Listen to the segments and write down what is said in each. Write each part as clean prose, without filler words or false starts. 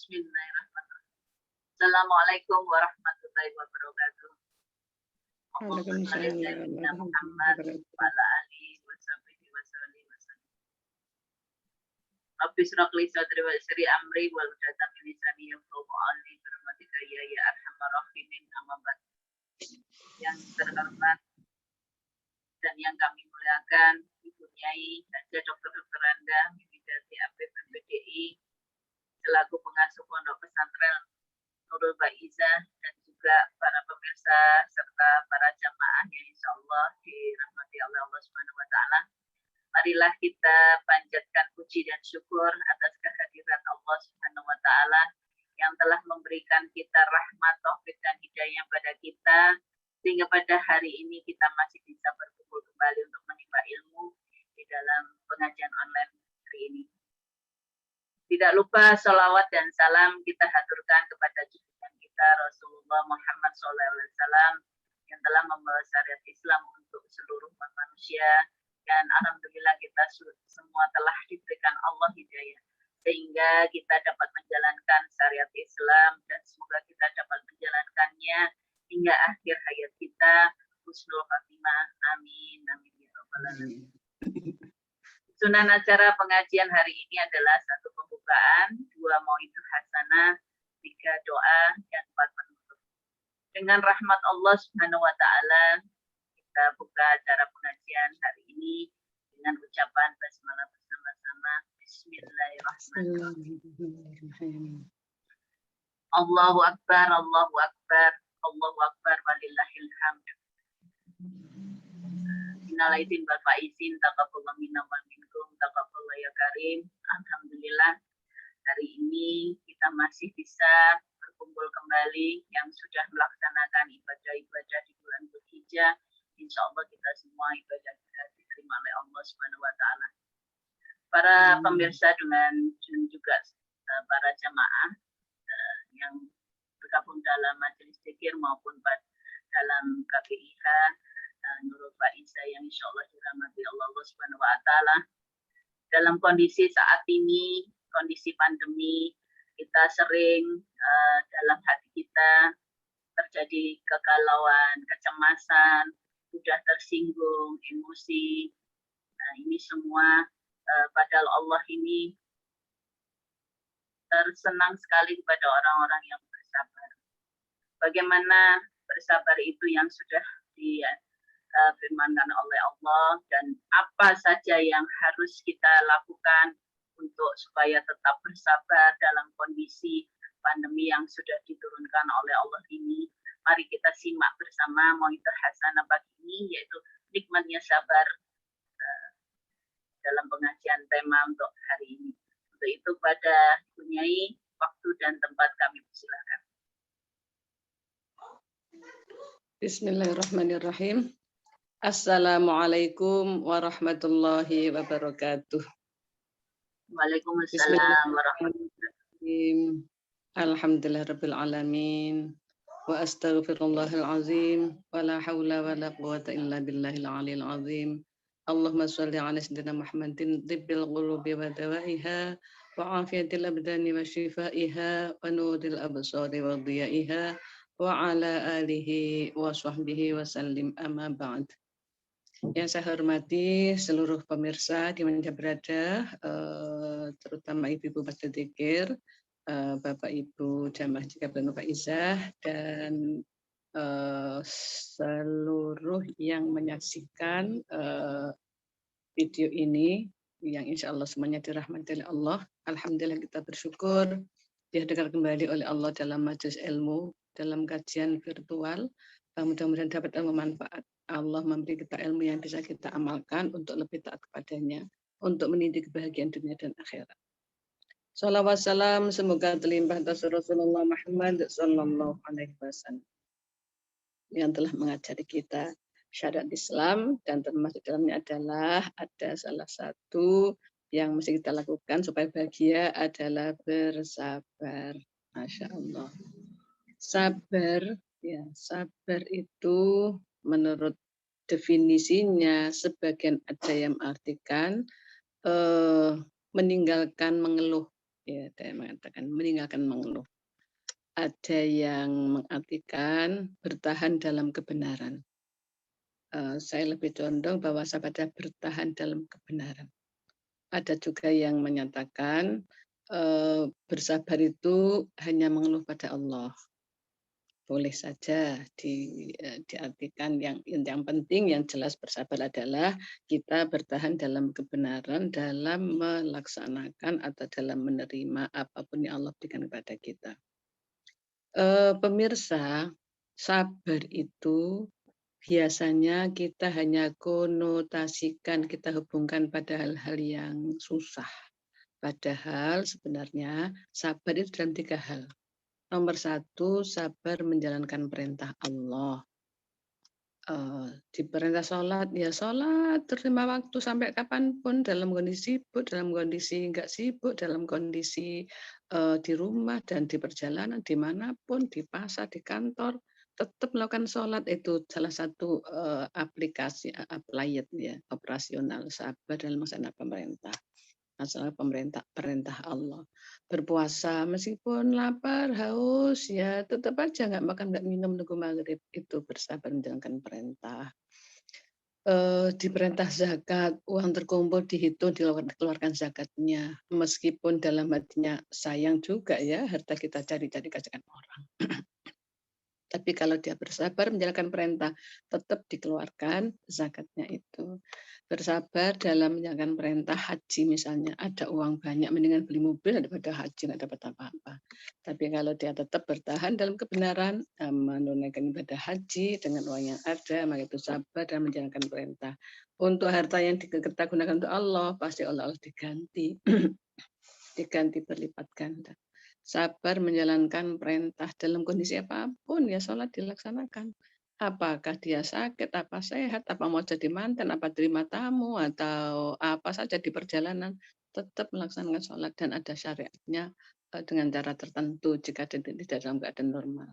Bismillahirrahmanirrahim. Assalamualaikum warahmatullahi wabarakatuh. Allahumma shalli ala sayyidina Muhammad wa ala alihi wa sahbihi wa sallim. Rabbi shrah li sadri wa yassir amri wa hlul min lisani yafqahu qawli bi rahmatika ya arhamar rahimin. Amma ba'd. Yang terhormat dan yang kami muliakan Ibu Nyai Haja Dr. Anda Mimidati Apip MPDI selaku pengasuh Pondok Pesantren Nurul Faizah dan juga para pemirsa serta para jamaah yang insya Allah dirahmati oleh Allah Subhanahu Wa Taala. Marilah kita panjatkan puji dan syukur atas kehadiran Allah Subhanahu Wa Taala yang telah memberikan kita rahmat, taufik dan hidayah pada kita sehingga pada hari ini kita masih bisa berkumpul kembali untuk menimba ilmu di dalam pengajian online hari ini. Tidak lupa salawat dan salam kita haturkan kepada junjungan kita Rasulullah Muhammad SAW yang telah membawa syariat Islam untuk seluruh umat manusia, dan alhamdulillah kita semua telah diberikan Allah hidayah sehingga kita dapat menjalankan syariat Islam dan semoga kita dapat menjalankannya hingga akhir hayat kita husnul khatimah. Amin amin ya rabbal alamin. Sunan acara pengajian hari ini adalah 1 pembukaan, 2 mau'idul hasanah, 3 doa, dan 4 penutup. Dengan rahmat Allah Subhanahu Wa Taala, kita buka acara pengajian hari ini dengan ucapan basmalah bersama-sama. Bismillahirrahmanirrahim. Allahu Akbar, Allahu Akbar, Allahu Akbar, walillahil hamd. Innal aidin wal faizin taqabbalallahu minna wa minkum taqabbalallahu ya karim. Alhamdulillah hari ini kita masih bisa berkumpul kembali yang sudah melaksanakan ibadah-ibadah di bulan Dzulhijjah. Insya Allah kita semua ibadah kita diterima oleh Allah Subhanahu Wa Taala. Para pemirsa dan juga para jamaah yang bergabung dalam majelis zikir maupun dalam KPIH Nurul Faizah yang insya Allah dirahmati Allah Subhanahu Wa Taala. Dalam kondisi saat ini, kondisi pandemi, kita sering dalam hati kita terjadi kegalauan, kecemasan, sudah tersinggung, emosi. Nah, ini semua padahal Allah ini tersenang sekali kepada orang-orang yang bersabar. Bagaimana bersabar itu yang sudah difirmankan oleh Allah, dan apa saja yang harus kita lakukan untuk supaya tetap bersabar dalam kondisi pandemi yang sudah diturunkan oleh Allah ini. Mari kita simak bersama mau'idul hasanah pagi ini, yaitu nikmatnya sabar dalam pengajian tema untuk hari ini. Untuk itu pada Ibu Nyai, waktu dan tempat kami persilakan. Bismillahirrahmanirrahim. Assalamualaikum warahmatullahi wabarakatuh. Waalaikumsalam warahmatullahi wabarakatuh. Alhamdulillahirabbil alamin. Wa astaghfirullahal azim wa la haula wa la quwwata illa billahil aliyil azim. Allahumma shalli ala sayyidina Muhammadin tibbil qulubi wa dawaiha wa afiyatil abdani wa shifaiha wa nuril absari wa dhiyaiha wa ala alihi wa sahbihi wa sallim, amma ba'd. Yang saya hormati seluruh pemirsa di mana berada, terutama ibu-ibu peserta dzikir, Bapak Ibu jamaah Nurul Faizah, dan seluruh yang menyaksikan video ini yang insya Allah semuanya dirahmati oleh Allah. Alhamdulillah kita bersyukur dihadirkan kembali oleh Allah dalam majelis ilmu, dalam kajian virtual. Mudah-mudahan dapat ilmu manfaat. Allah memberi kita ilmu yang bisa kita amalkan untuk lebih taat kepadanya, untuk mendidik kebahagiaan dunia dan akhirat. Salawat salam semoga terlimpah atas Rasulullah Muhammad sallallahu alaihi wasallam yang telah mengajari kita syariat Islam, dan termasuk dalamnya adalah ada salah satu yang mesti kita lakukan supaya bahagia adalah bersabar. Masya Allah. Sabar, ya, sabar itu menurut definisinya sebagian ada yang artikan meninggalkan mengeluh. Ya, ada yang mengatakan meninggalkan mengeluh. Ada yang mengartikan bertahan dalam kebenaran. Saya lebih condong bahwa pada bertahan dalam kebenaran. Ada juga yang menyatakan bersabar itu hanya mengeluh pada Allah. Boleh saja diartikan yang penting yang jelas bersabar adalah kita bertahan dalam kebenaran dalam melaksanakan atau dalam menerima apapun yang Allah berikan kepada kita. Pemirsa, sabar itu biasanya kita hanya konotasikan, kita hubungkan pada hal-hal yang susah. Padahal sebenarnya sabar itu dalam 3 hal. Nomor 1, sabar menjalankan perintah Allah. Diperintah sholat, ya sholat, terima waktu sampai kapanpun, dalam kondisi sibuk, dalam kondisi nggak sibuk, dalam kondisi di rumah dan di perjalanan, dimanapun, di pasar, di kantor, tetap melakukan sholat. Itu salah satu aplikasi, applied ya, operasional sabar dalam melaksanakan pemerintah. Masalah perintah Allah. Berpuasa meskipun lapar, haus, ya tetap aja nggak makan, nggak minum nunggu maghrib. Itu bersabar menjalankan perintah. Diperintah zakat, uang terkumpul dihitung, dikeluarkan zakatnya. Meskipun dalam hatinya sayang juga ya, harta kita cari-cari kasihkan orang. Tapi kalau dia bersabar menjalankan perintah, tetap dikeluarkan zakatnya itu. Bersabar dalam menjalankan perintah haji misalnya, ada uang banyak, mendingan beli mobil daripada haji nggak dapat apa-apa. Tapi kalau dia tetap bertahan dalam kebenaran, menunaikan ibadah haji dengan uang yang ada, maka itu sabar dan menjalankan perintah. Untuk harta yang kita gunakan untuk Allah, pasti Allah diganti. Diganti berlipat ganda. Sabar menjalankan perintah dalam kondisi apapun, ya sholat dilaksanakan. Apakah dia sakit, apa sehat, apa mau jadi mantan, apa terima tamu, atau apa saja di perjalanan, tetap melaksanakan sholat dan ada syariatnya dengan cara tertentu jika tidak dalam keadaan normal.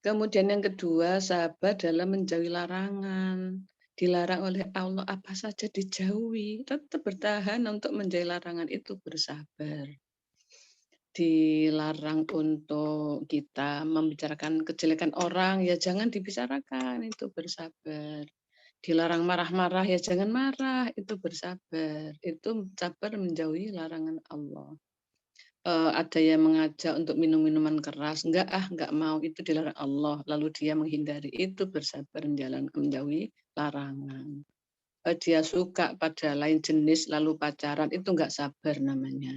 Kemudian yang kedua, sabar dalam menjauhi larangan. Dilarang oleh Allah apa saja dijauhi, tetap bertahan untuk menjauhi larangan itu bersabar. Dilarang untuk kita membicarakan kejelekan orang, ya jangan dibicarakan, itu bersabar. Dilarang marah-marah, ya jangan marah, itu bersabar. Itu sabar menjauhi larangan Allah. Ada yang mengajak untuk minum minuman keras, enggak mau, itu dilarang Allah. Lalu dia menghindari, itu bersabar menjauhi larangan. Dia suka pada lain jenis, lalu pacaran, itu enggak sabar namanya.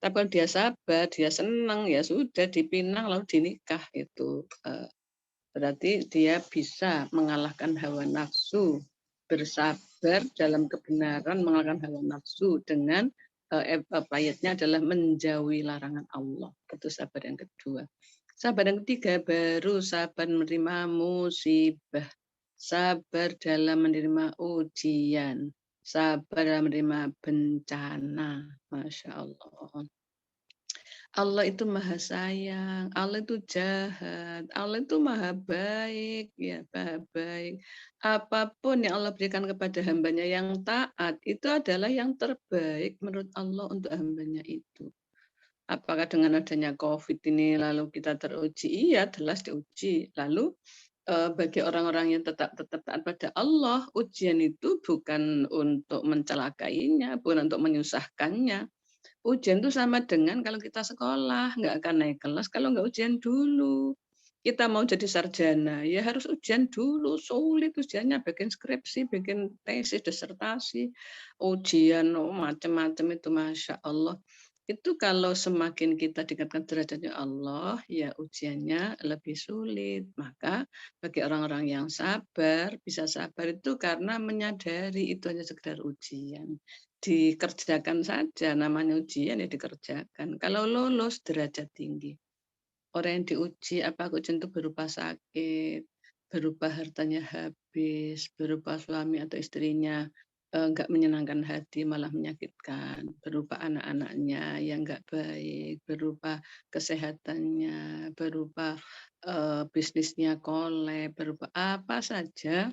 Tapi kalau dia sabar, dia senang, ya sudah dipinang lalu dinikah itu. Berarti dia bisa mengalahkan hawa nafsu, bersabar dalam kebenaran mengalahkan hawa nafsu dengan ayatnya adalah menjauhi larangan Allah. Itu sabar yang kedua. Sabar yang ketiga baru sabar menerima musibah. Sabar dalam menerima ujian. Sabar dalam menerima bencana. Masya Allah. Allah itu maha sayang, Allah itu jahat, Allah itu maha baik, ya maha baik. Apapun yang Allah berikan kepada hambanya yang taat, itu adalah yang terbaik menurut Allah untuk hambanya itu. Apakah dengan adanya COVID ini lalu kita teruji? Iya, jelas diuji. Lalu bagi orang-orang yang tetap taat pada Allah, ujian itu bukan untuk mencelakainya, bukan untuk menyusahkannya. Ujian itu sama dengan kalau kita sekolah, nggak akan naik kelas kalau nggak ujian dulu. Kita mau jadi sarjana, ya harus ujian dulu. Sulit ujiannya, bikin skripsi, bikin tesis, disertasi, ujian, macam-macam itu, Masya Allah. Itu kalau semakin kita dekatkan derajatnya Allah, ya ujiannya lebih sulit. Maka bagi orang-orang yang sabar, bisa sabar itu karena menyadari itu hanya sekedar ujian. Dikerjakan saja, namanya ujian ya dikerjakan. Kalau lolos derajat tinggi. Orang yang diuji, apa ujian itu berupa sakit, berupa hartanya habis, berupa suami atau istrinya enggak menyenangkan hati, malah menyakitkan, berupa anak-anaknya yang enggak baik, berupa kesehatannya, berupa bisnisnya kolab, berupa apa saja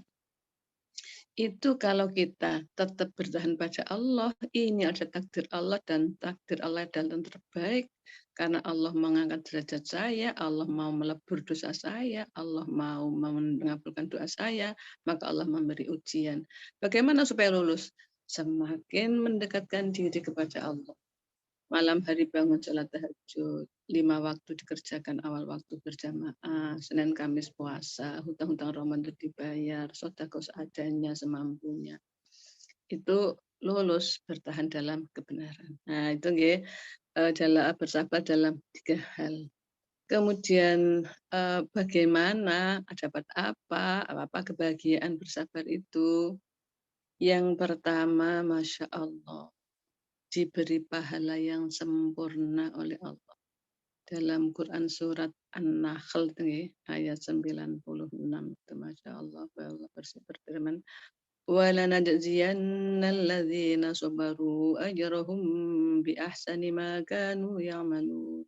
Itu kalau kita tetap bertahan pada Allah, ini ada takdir Allah dan takdir Allah adalah yang terbaik. Karena Allah mengangkat derajat saya, Allah mau melebur dosa saya, Allah mau mengabulkan doa saya, maka Allah memberi ujian. Bagaimana supaya lulus? Semakin mendekatkan diri kepada Allah. Malam hari bangun sholat tahajud, 5 waktu dikerjakan awal waktu berjamaah, Senin Kamis puasa, hutang-hutang Ramadan dibayar, sedekah seadanya semampunya. Itu lulus bertahan dalam kebenaran. Nah, itu nggih adalah bersabar dalam 3 hal. Kemudian bagaimana dapat apa kebahagiaan bersabar itu? Yang pertama, Masya Allah, diberi pahala yang sempurna oleh Allah. Dalam Quran surat An-Nahl ayat 96 itu Masya Allah, Allah berfirman وَلَنَجْزِيَنَّ الَّذِينَ صَبَرُوا أَجْرَهُمْ بِأَحْسَنِ مَا كَانُوا يَعْمَلُونَ.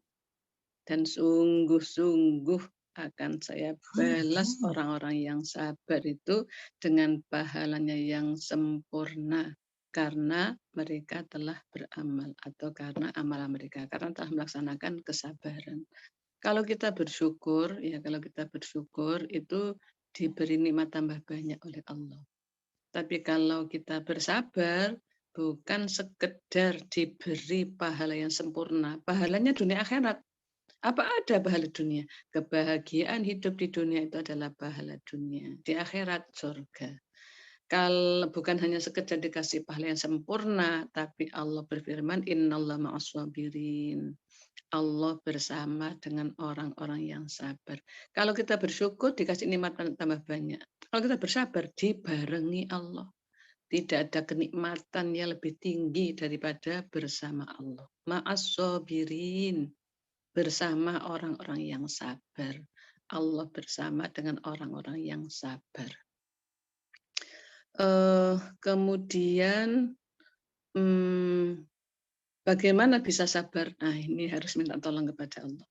Dan sungguh-sungguh akan saya balas orang-orang yang sabar itu dengan pahalanya yang sempurna karena mereka telah beramal atau karena amalan mereka, karena telah melaksanakan kesabaran. Kalau kita bersyukur, kalau kita bersyukur itu diberi nikmat tambah banyak oleh Allah. Tapi kalau kita bersabar, bukan sekedar diberi pahala yang sempurna, pahalanya dunia akhirat. Apa ada pahala dunia? Kebahagiaan hidup di dunia itu adalah pahala dunia. Di akhirat surga. Kalau bukan hanya sekedar dikasih pahala yang sempurna, tapi Allah berfirman, Innallaha ma'as-sabirin. Allah bersama dengan orang-orang yang sabar. Kalau kita bersyukur, dikasih nikmat tambah banyak. Kalau kita bersabar, dibarengi Allah. Tidak ada kenikmatan yang lebih tinggi daripada bersama Allah. Ma'as-sabirin. Bersama orang-orang yang sabar. Allah bersama dengan orang-orang yang sabar. Kemudian bagaimana bisa sabar? Nah, ini harus minta tolong kepada Allah.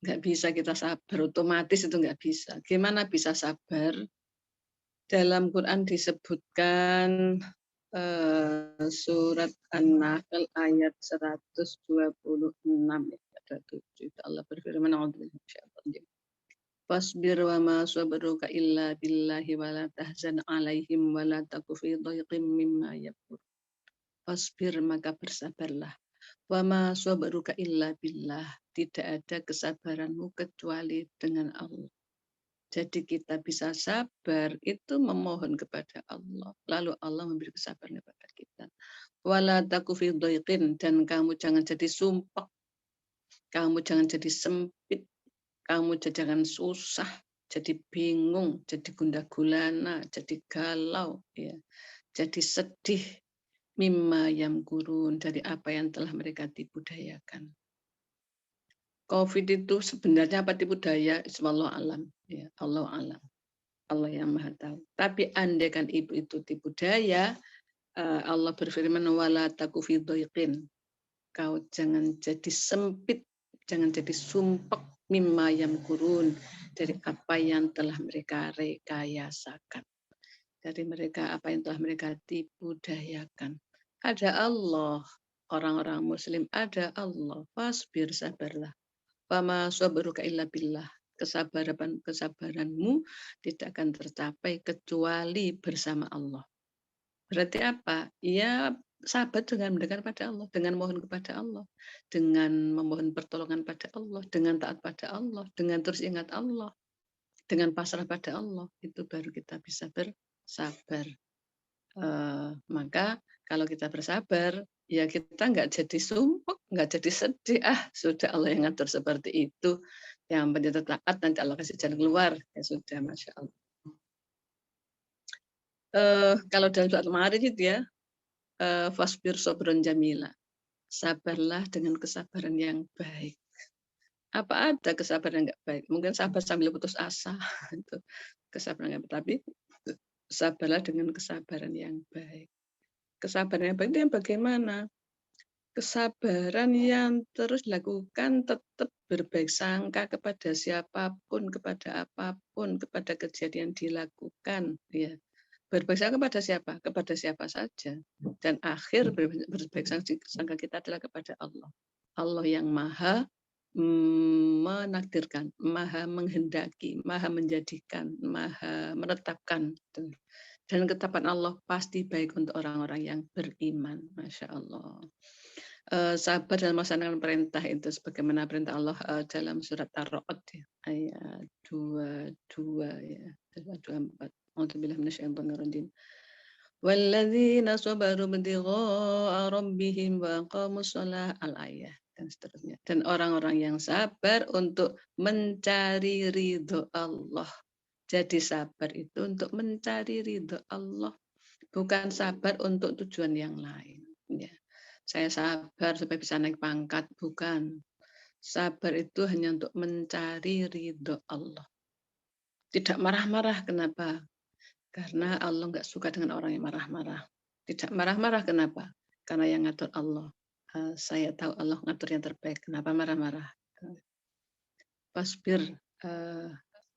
Nggak bisa kita sabar, otomatis itu nggak bisa. Gimana bisa sabar? Dalam Quran disebutkan surat An-Nahl ayat 126 ada 7. Allah berfirman, Fasbir wa ma sabruka illa billahi wa la tahzan alaihim wa la taku fi dhaiqim mimma yaqul. Fasbir, maka bersabarlah. Wa ma sabruka illa billah. Tidak ada kesabaranmu kecuali dengan Allah. Jadi kita bisa sabar itu memohon kepada Allah. Lalu Allah memberi kesabaran kepada kita. Wa la taku fi dhaiqin, dan kamu jangan jadi sumpek. Kamu jangan jadi sempit. Kamu jangan susah, jadi bingung, jadi gundah gulana, jadi galau, jadi sedih, mimma yamkurun, dari apa yang telah mereka tipu dayakan. COVID itu sebenarnya apa tipu daya? Wallahu alam, Allah alam, Allah yang maha tahu. Tapi andaikan ibu itu tipu daya, Allah berfirman wala taku fi dhaiqin. Kau jangan jadi sempit, jangan jadi sumpek, mimma yamkurun, dari apa yang telah mereka rekayasakan, dari mereka apa yang telah mereka tipu dayakan. Ada Allah, orang-orang Muslim ada Allah. Fasbir, sabarlah. Wama sabruka illa billah. Kesabaranmu tidak akan tercapai kecuali bersama Allah. Berarti apa? Ya sabar dengan mendekat pada Allah, dengan mohon kepada Allah, dengan memohon pertolongan pada Allah, dengan taat pada Allah, dengan terus ingat Allah, dengan pasrah pada Allah, itu baru kita bisa bersabar. Maka kalau kita bersabar, ya kita nggak jadi sumpek, nggak jadi sedih. Sudah Allah yang ngatur seperti itu. Yang penting taat, nanti Allah kasih jalan keluar. Ya sudah, Masya Allah. Kalau dalam surat Al-Ma'arij itu ya, fasbir sobron jamila. Sabarlah dengan kesabaran yang baik. Apa ada kesabaran yang nggak baik? Mungkin sabar sambil putus asa. Itu kesabaran yang baik. Tapi sabarlah dengan kesabaran yang baik. Kesabaran yang baik itu yang bagaimana? Kesabaran yang terus dilakukan, tetap berbaik sangka kepada siapapun, kepada apapun, kepada kejadian dilakukan. Ya. Berbaik sangka kepada siapa? Kepada siapa saja. Dan akhir berbaik sangka kita adalah kepada Allah. Allah yang maha menakdirkan, maha menghendaki, maha menjadikan, maha menetapkan. Dan ketetapan Allah pasti baik untuk orang-orang yang beriman. Masya Allah. Sabar dalam melaksanakan perintah itu sebagaimana perintah Allah dalam surat Ar-Ra'd ya, ayat 22 ya, 24. A'udzubillahi minasyaitonir rajim. Walladzina sabaru ibtigha'a rabbihim wa aqamus shalah al-ayah dan seterusnya. Dan orang-orang yang sabar untuk mencari ridho Allah. Jadi sabar itu untuk mencari ridho Allah, bukan sabar untuk tujuan yang lain. Ya. Saya sabar supaya bisa naik pangkat, bukan. Sabar itu hanya untuk mencari ridho Allah. Tidak marah-marah, kenapa? Karena Allah nggak suka dengan orang yang marah-marah. Tidak marah-marah, kenapa? Karena yang ngatur Allah. Saya tahu Allah ngatur yang terbaik. Kenapa marah-marah? Pasbir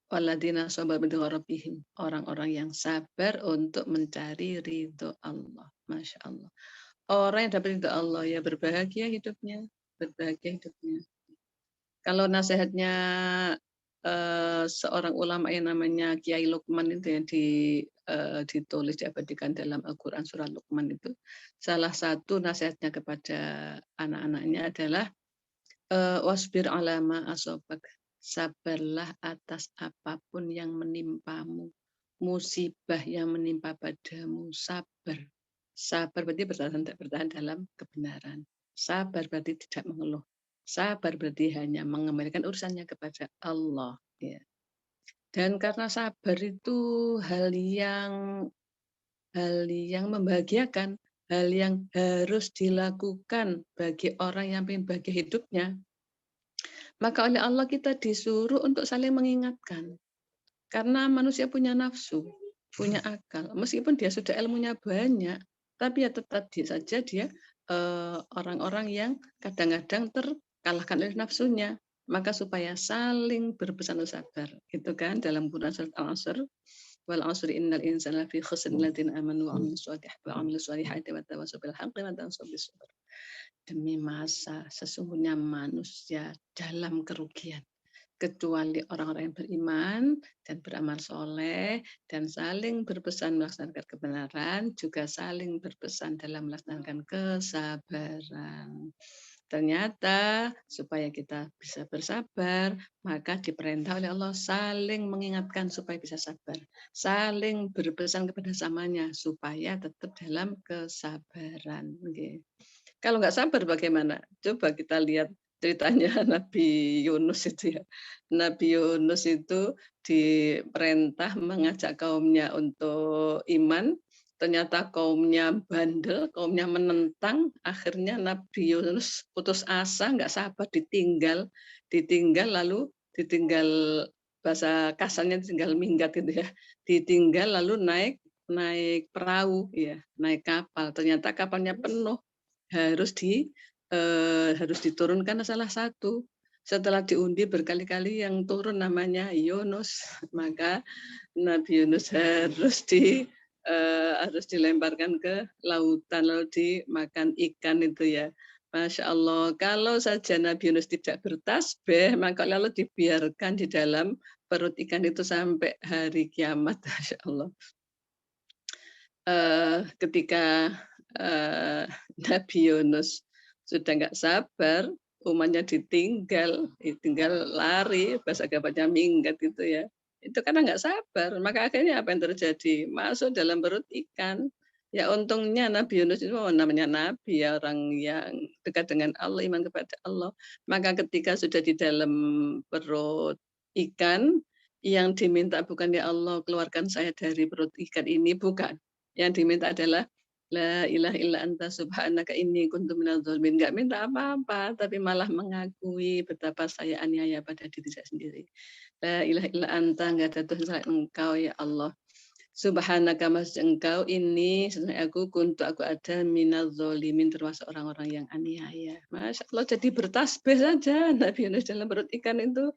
waladina sabar rabbihim, orang-orang yang sabar untuk mencari ridho Allah. Masya Allah. Orang yang dapat ridho Allah ya berbahagia hidupnya, berbahagia hidupnya. Kalau nasihatnya seorang ulama yang namanya Kiai Luqman itu yang ditulis diabadikan dalam Al-Quran surah Luqman itu, salah satu nasihatnya kepada anak-anaknya adalah wasbir alama asobak, sabarlah atas apapun yang menimpamu, musibah yang menimpa padamu, sabar. Sabar berarti bertahan dalam kebenaran. Sabar berarti tidak mengeluh. Sabar berarti hanya mengembalikan urusannya kepada Allah. Ya. Dan karena sabar itu hal yang membahagiakan, hal yang harus dilakukan bagi orang yang ingin bahagia hidupnya, maka oleh Allah kita disuruh untuk saling mengingatkan. Karena manusia punya nafsu, punya akal. Meskipun dia sudah ilmunya banyak, tapi ya tetap saja dia orang-orang yang kadang-kadang terkalahkan oleh nafsunya. Maka supaya saling berpesan sabar. Itu kan dalam Quran surat Al-Asr. Wal 'asri innal insana lafi khusr alladziina aamanu wa 'amilus shalihati wa tawassaw bil haqqi wa tawassaw bis sabr. Demi masa sesungguhnya manusia dalam kerugian, kecuali orang-orang yang beriman dan beramal soleh dan saling berpesan melaksanakan kebenaran, juga saling berpesan dalam melaksanakan kesabaran. Ternyata supaya kita bisa bersabar, maka diperintah oleh Allah saling mengingatkan supaya bisa sabar, saling berpesan kepada samanya supaya tetap dalam kesabaran. Kalau nggak sabar bagaimana? Coba kita lihat ceritanya Nabi Yunus itu ya. Nabi Yunus itu diperintah mengajak kaumnya untuk iman, ternyata kaumnya bandel, kaumnya menentang, akhirnya Nabi Yunus putus asa, nggak sabar, ditinggal bahasa kasarnya ditinggal minggat gitu ya, ditinggal lalu naik perahu ya, naik kapal, ternyata kapalnya penuh, harus diturunkan salah satu. Setelah diundi berkali-kali yang turun namanya Yunus, maka Nabi Yunus harus dilemparkan ke lautan lalu dimakan ikan itu ya. Masya Allah, kalau saja Nabi Yunus tidak bertasbih, maka lalu dibiarkan di dalam perut ikan itu sampai hari kiamat. Masya Allah. Ketika Nabi Yunus sudah nggak sabar, umatnya ditinggal lari, bahasa gampangnya minggat gitu ya. Itu karena nggak sabar, maka akhirnya apa yang terjadi? Masuk dalam perut ikan. Ya untungnya Nabi Yunus itu namanya Nabi ya, orang yang dekat dengan Allah, iman kepada Allah. Maka ketika sudah di dalam perut ikan, yang diminta bukan ya Allah keluarkan saya dari perut ikan ini, bukan. Yang diminta adalah la ilaha illa anta subhanaka inni kuntu minadz dzalimin. Enggak minta apa-apa, tapi malah mengakui betapa saya aniaya pada diri saya sendiri. La ilaha illa anta, enggak ada Tuhan selain Engkau ya Allah. Subhanaka maksud Engkau ini sesungguhnya aku ada minadz dzalimin, termasuk orang-orang yang aniaya. Masya Allah, jadi bertasbih saja Nabi Yunus dalam perut ikan itu.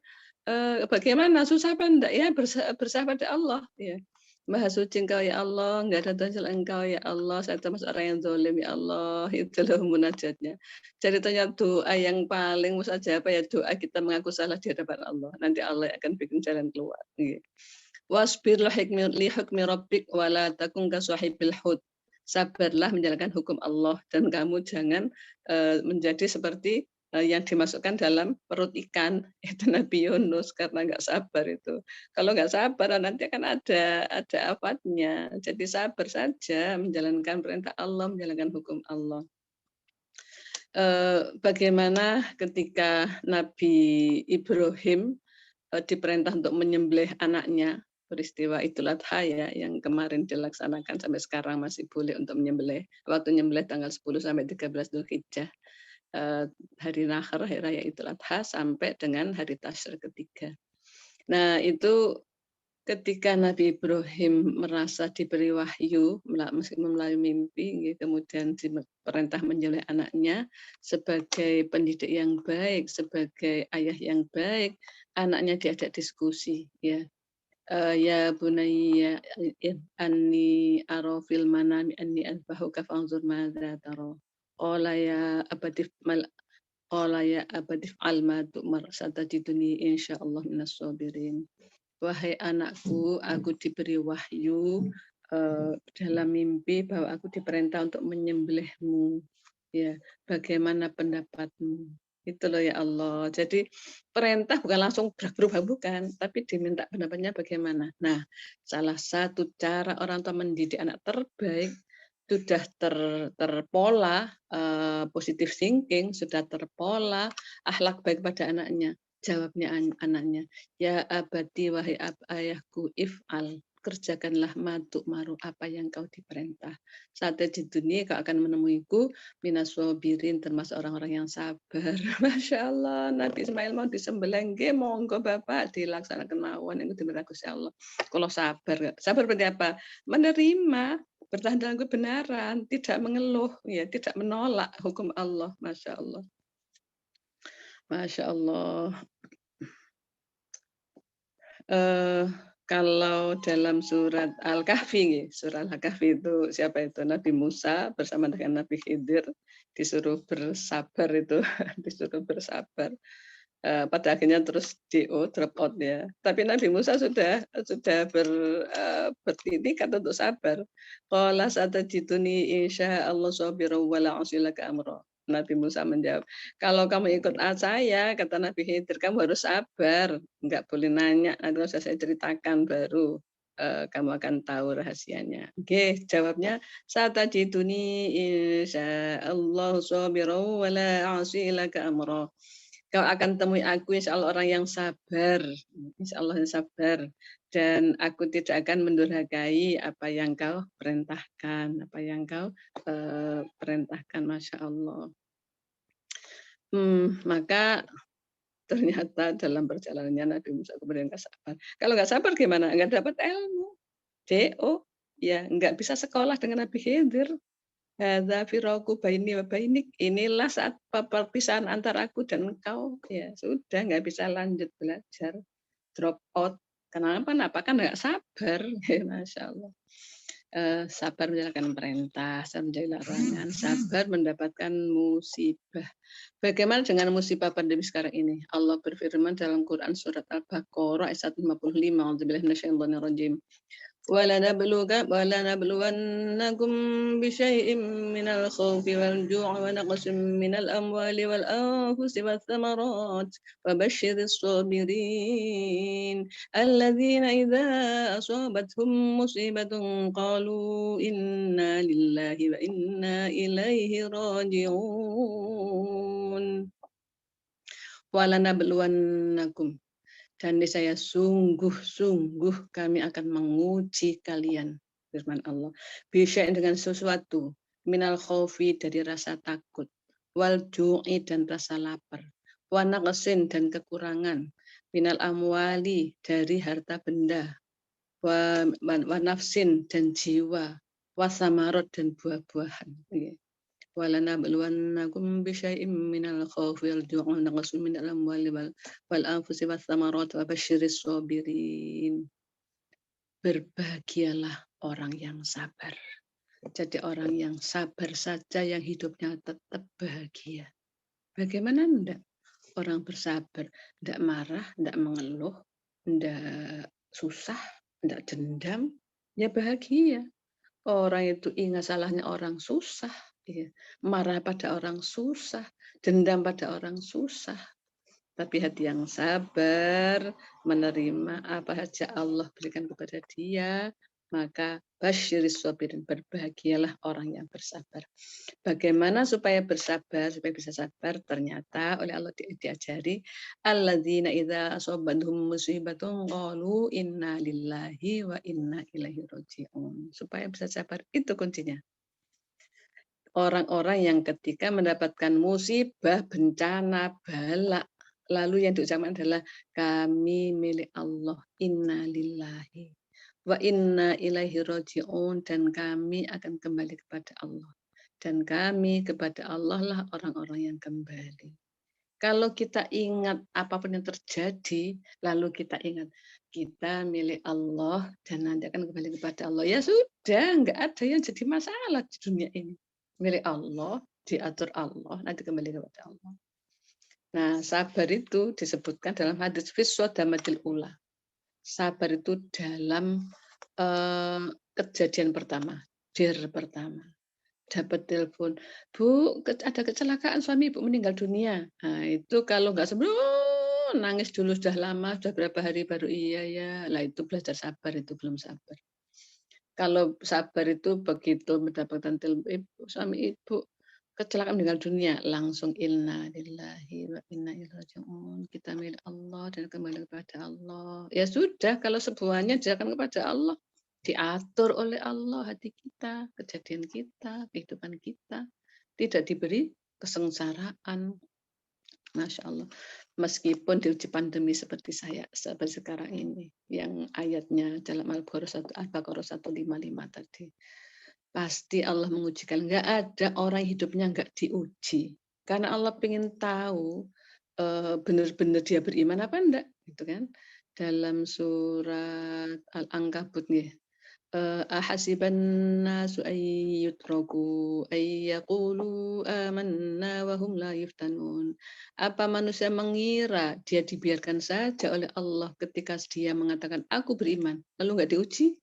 Bagaimana susah apa enggak ya bersah pada Allah ya. Maha suci Engkau ya Allah, enggak ada Tuhan selain Engkau ya Allah, saya termasuk orang yang zalim ya Allah. Itu loh munajatnya. Jadi ternyata doa yang paling mustajab ya doa kita mengaku salah di hadapan Allah. Nanti Allah akan bikin jalan keluar. Nggih. Wasbir li hukmi rabbik wa la takun ka sahibil hut. Sabarlah menjalankan hukum Allah dan kamu jangan menjadi seperti yang dimasukkan dalam perut ikan itu Nabi Yunus karena nggak sabar itu. Kalau nggak sabar nanti akan ada afatnya. Jadi sabar saja menjalankan perintah Allah, menjalankan hukum Allah. Bagaimana ketika Nabi Ibrahim diperintah untuk menyembelih anaknya, peristiwa Idul Adha ya yang kemarin dilaksanakan sampai sekarang masih boleh untuk menyembelih. Waktu menyembelih tanggal 10 sampai 13 Dzulhijjah. Hari Nahar, hari raya Idul Adha sampai dengan hari Tasyrik ketiga. Nah, itu ketika Nabi Ibrahim merasa diberi wahyu melalui mimpi, kemudian diperintah menyembelih anaknya sebagai pendidik yang baik, sebagai ayah yang baik, anaknya diajak diskusi, ya. Ya bunayya anni ara fil manami anni adbahuka fanzur madza tara. Qala ya abadi al ma tu'mar satajiduni insyaallah minas sabirin. Wahai anakku, aku diberi wahyu dalam mimpi bahwa aku diperintah untuk menyembelihmu. Ya, bagaimana pendapatmu? Itu loh ya Allah. Jadi perintah bukan langsung berubah bukan, tapi diminta pendapatnya bagaimana. Nah, salah satu cara orang tua mendidik anak terbaik sudah terpola positive thinking, sudah terpola akhlak baik pada anaknya. Jawabnya anaknya, ya abadi wahai ayahku if'al, kerjakanlah maru apa yang kau diperintah. Saat di dunia kau akan menemuiku minas wabirin, termasuk orang-orang yang sabar. Masya Allah, Nabi Ismail mau disembelih, monggo Bapak dilaksanakan mawon itu diberkati Gusti Allah. Kalau sabar berarti apa? Menerima, bertahan dalam kebenaran, tidak mengeluh, ya, tidak menolak hukum Allah. Masya Allah. Masya Allah. Kalau dalam surat Al-Kahfi, surat Al-Kahfi itu siapa itu? Nabi Musa bersama dengan Nabi Khidir disuruh bersabar itu, disuruh bersabar. Pada akhirnya terus drop out ya. Tapi Nabi Musa sudah bertindikat untuk sabar. Qala satajiduni insya Allah sabiran wala asilaka amra. Nabi Musa menjawab, kalau kamu ikut saya, kata Nabi Khidir, kamu harus sabar, nggak boleh nanya, nanti usah saya ceritakan baru kamu akan tahu rahasianya. Oke, jawabnya satajiduni insya Allah sabiran wala asilaka amra. Kau akan temui aku insya Allah orang yang sabar, insya Allah yang sabar, dan aku tidak akan mendurhakai apa yang kau perintahkan, apa yang kau perintahkan, Masya Allah. Maka ternyata dalam perjalanannya Nabi Musa kemudian nggak sabar. Kalau nggak sabar gimana? Nggak dapat ilmu. DO, ya nggak bisa sekolah dengan Nabi Khidir. Hadza firaqu baini wa bainik. Inilah saat perpisahan antara aku dan engkau. Ya sudah nggak bisa lanjut belajar. Drop out. Kenapa? Kan nggak sabar. Ya, Masya Allah. Sabar menjalankan perintah, sabar menjauhi larangan, sabar mendapatkan musibah. Bagaimana dengan musibah pandemi sekarang ini? Allah berfirman dalam Quran surat Al-Baqarah ayat 155. A'udzubillahi minasyaitonir rajim. ولنبلونكم بشيء من الخوف والجوع ونقص من الأموال والأنفس والثمرات وبشر الصابرين الذين إذا أصابتهم مصيبة قالوا إنا لله وإنا إليه راجعون ولنبلونكم. Dan niscaya sungguh-sungguh kami akan menguji kalian, firman Allah. Bisya'in dengan sesuatu, minal khaufi dari rasa takut, wal ju'i dan rasa lapar, wa naqsin dan kekurangan, minal amwali dari harta benda, wa nafsin dan jiwa, wa samarot dan buah-buahan. ولنبلونكم بشيء من الخوف والجوع ونقص من الأموال والأنفس والثمرات وبشر الصابرين. berbahagialah orang yang sabar. Jadi orang yang sabar saja yang hidupnya tetap bahagia. Bagaimana enggak? Orang bersabar, enggak marah, enggak mengeluh, enggak susah, enggak dendam, ya bahagia. Orang itu ingat salahnya orang susah, ya. Marah pada orang susah, dendam pada orang susah. Tapi hati yang sabar, menerima apa saja Allah berikan kepada dia, maka basyiris sabirin, berbahagialah orang yang bersabar. Bagaimana supaya bersabar, supaya bisa sabar? Ternyata oleh Allah diajari, alladzina idza asabathum musibatun qalu inna lillahi wa inna ilaihi raji'un. Supaya bisa sabar, itu kuncinya. Orang-orang yang ketika mendapatkan musibah, bencana, bala, lalu yang diucapkan adalah kami milik Allah, inna lillahi wa inna ilaihi raji'un, dan kami akan kembali kepada Allah. Dan kami kepada Allah lah orang-orang yang kembali. Kalau kita ingat apapun yang terjadi, lalu kita ingat kita milik Allah dan nanti akan kembali kepada Allah. Ya sudah, nggak ada yang jadi masalah di dunia ini. Milik Allah, diatur Allah, nanti kembali kepada Allah. Nah, sabar itu disebutkan dalam hadis fiswadamatil ula. Sabar itu dalam kejadian pertama, pertama. Dapat telepon, Bu, ada kecelakaan suami Ibu meninggal dunia. Nah, itu kalau nggak sembuh, nangis dulu sudah lama, sudah berapa hari baru iya ya. Lah itu belajar sabar, itu belum sabar. Kalau sabar itu begitu mendapatkan telepon, suami Ibu kecelakaan meninggal dunia, langsung inna lillahi wa inna ilaihi raji'un. Kita milik Allah dan kembali kepada Allah. Ya sudah, kalau semuanya diserahkan kepada Allah, diatur oleh Allah hati kita, kejadian kita, kehidupan kita, tidak diberi kesengsaraan. Masya Allah. Meskipun diuji pandemi seperti saya, seperti sekarang ini, yang ayatnya dalam Al-Baqarah 155 tadi. Pasti Allah mengujikan. Nggak ada orang hidupnya nggak diuji. Karena Allah ingin tahu benar-benar dia beriman apa enggak. Gitu kan. Dalam surat Al-Ankabut nih. Ahasiban nasu ayyutraku ayyaqulu amanna wa hum la yuftanun. Apa manusia mengira dia dibiarkan saja oleh Allah ketika dia mengatakan aku beriman lalu enggak diuji?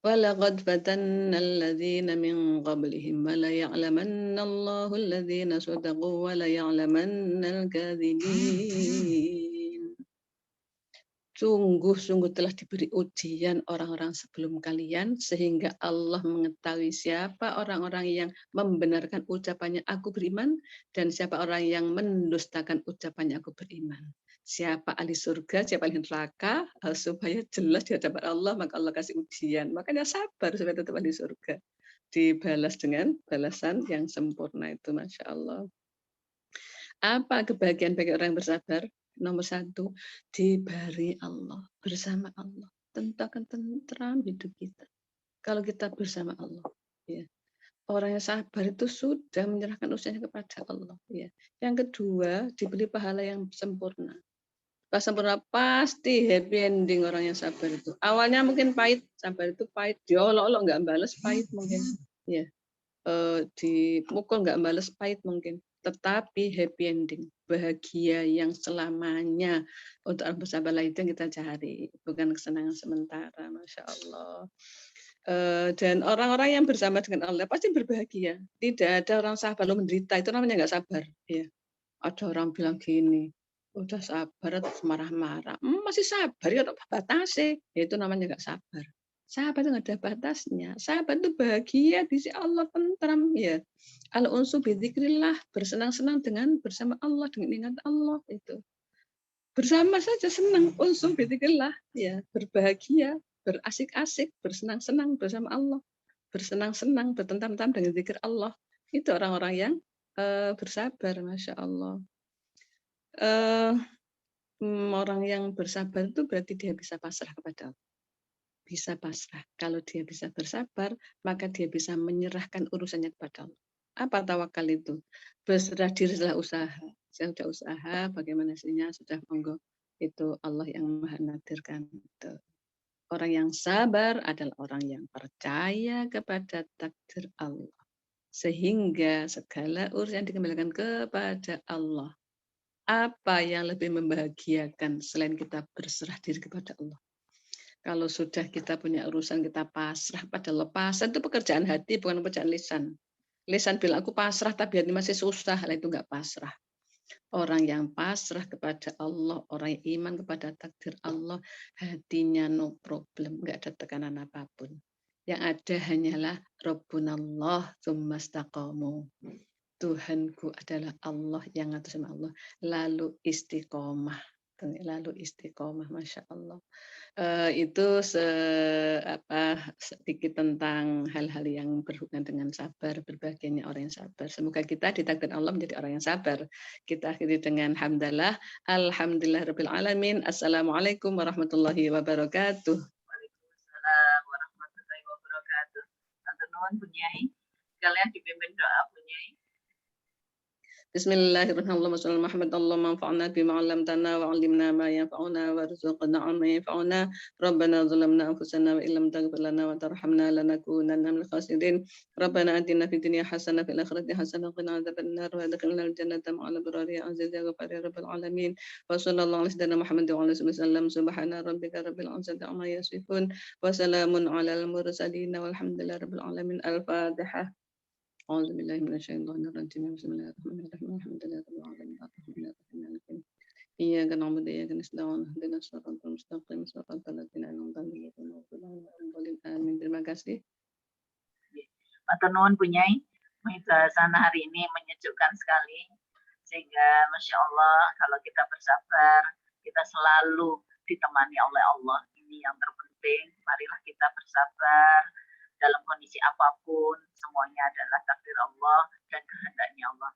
Walaqad fatanna alladhina min qablihim wa la ya'lamanna Allahu alladhina sadaqu wa la ya'lamanna al-kadhibin. Sungguh-sungguh telah diberi ujian orang-orang sebelum kalian sehingga Allah mengetahui siapa orang-orang yang membenarkan ucapannya aku beriman dan siapa orang yang mendustakan ucapannya aku beriman. Siapa ahli surga, siapa ahli neraka, supaya jelas di hadapan Allah, maka Allah kasih ujian. Makanya sabar supaya tetap ahli surga. Dibalas dengan balasan yang sempurna itu, Masya Allah. Apa kebahagiaan bagi orang yang bersabar? Nomor 1, diberi Allah, bersama Allah. Tentu akan tentram hidup kita. Kalau kita bersama Allah. Ya. Orang yang sabar itu sudah menyerahkan usahanya kepada Allah. Ya. Yang kedua, diberi pahala yang sempurna. Pas sempurna pasti happy ending orang yang sabar itu. Awalnya mungkin pahit, sabar itu pahit. Diolok-olok nggak balas pahit mungkin. Ya. Dipukul nggak balas pahit mungkin. Tetapi happy ending, bahagia yang selamanya untuk orang bersabar itu yang kita cari, bukan kesenangan sementara, Masya Allah. Dan orang-orang yang bersama dengan Allah pasti berbahagia. Tidak ada orang sabar lalu menderita, itu namanya nggak sabar. Ya. Ada orang bilang gini, udah sabar terus marah-marah, masih sabar ya batasnya, itu namanya nggak sabar. Sahabat itu nggak ada batasnya. Sahabat itu bahagia di sisi Allah, tentram ya. Al-unsu bidzikrillah, bersenang-senang dengan bersama Allah, dengan ingat Allah itu. Bersama saja senang, unsu bidzikrillah ya, berbahagia, berasik-asik, bersenang-senang bersama Allah. Bersenang-senang, bertentram-tentram dengan zikir Allah. Itu orang-orang yang bersabar, Masya Allah. Orang yang bersabar itu berarti dia bisa pasrah kepada Allah. Bisa pasrah. Kalau dia bisa bersabar, maka dia bisa menyerahkan urusannya kepada Allah. Apa tawakal itu? Berserah diri setelah usaha. Saya sudah usaha, bagaimana hasilnya sudah monggo. Itu Allah yang maha nadirkan. Itu. Orang yang sabar adalah orang yang percaya kepada takdir Allah. Sehingga segala urusan dikembalikan kepada Allah. Apa yang lebih membahagiakan selain kita berserah diri kepada Allah? Kalau sudah kita punya urusan, kita pasrah pada lepasan, itu pekerjaan hati, bukan pekerjaan lisan. Lisan bilang aku pasrah, tapi hati masih susah, lah itu enggak pasrah. Orang yang pasrah kepada Allah, orang yang iman kepada takdir Allah, hatinya no problem, enggak ada tekanan apapun. Yang ada hanyalah Rabbunallah tsumastaqamu. Tuhanku adalah Allah, yang atas nama Allah, lalu istiqomah. Lalu istiqomah, Masya Allah. Itu sedikit tentang hal-hal yang berhubungan dengan sabar, berbahagianya orang yang sabar. Semoga kita ditakdirkan Allah menjadi orang yang sabar. Kita akhiri dengan hamdalah, alhamdulillahirabbil alamin. Assalamualaikum warahmatullahi wabarakatuh. Waalaikumsalam warahmatullahi wabarakatuh. Atur nuwun Bunyai. Kalian dipimpin doa Bunyai. Bismillahirrahmanirrahim. Muhammad Allahumma anfa'na bima 'allamtana wa 'allimna ma yanfa'una warzuqna 'ilman yanfa'una. Rabbana zalamna anfusana wa illam taghfir lana wa tarhamna lanakunanna minal khasirin. Rabbana atina fid dunya hasanah wa fil akhirati hasanah wa qina adzabannar wa adkhilna al-jannata ma'al abrar ya aziz ya ghafar ya rabbal alamin. Wa sallallahu alaihi wasallam Muhammad wa alihi wasallam. Subhana rabbika rabbil izzati amma yasifun wa salamun 'alal mursalin walhamdulillahi rabbil alamin. Al-Fatihah. أعوذ بالله من الشيطان الرجيم بسم الله الرحمن الرحيم الحمد لله رب العالمين الرحمن الرحيم مالك يوم الدين إياك نعبد وإياك نستعين اهدنا الصراط المستقيم صراط الذين أنعمت عليهم غير المغضوب عليهم ولا الضالين آمين. Terima kasih. Matur nuwun Bunyai. Bahasan hari ini menyejukkan sekali, sehingga Masya Allah kalau kita bersabar, kita selalu ditemani oleh Allah. Ini yang terpenting. Marilah kita bersabar dalam kondisi apapun, semuanya adalah takdir Allah dan kehendaknya Allah.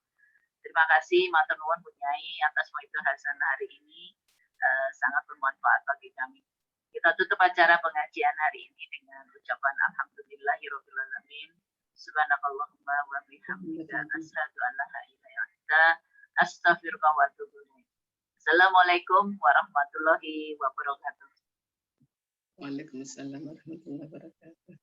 Terima kasih matur nuwun Bunyai atas mauidhah hasanah hari ini, sangat bermanfaat bagi kami. Kita tutup acara pengajian hari ini dengan ucapan alhamdulillahirabbil alamin. Subhanakallahumma wa bihamdika asyhadu an la ilaha illa anta astaghfiruka wa atubu ilaik. Assalamualaikum warahmatullahi wabarakatuh. Waalaikumsalam warahmatullahi wabarakatuh.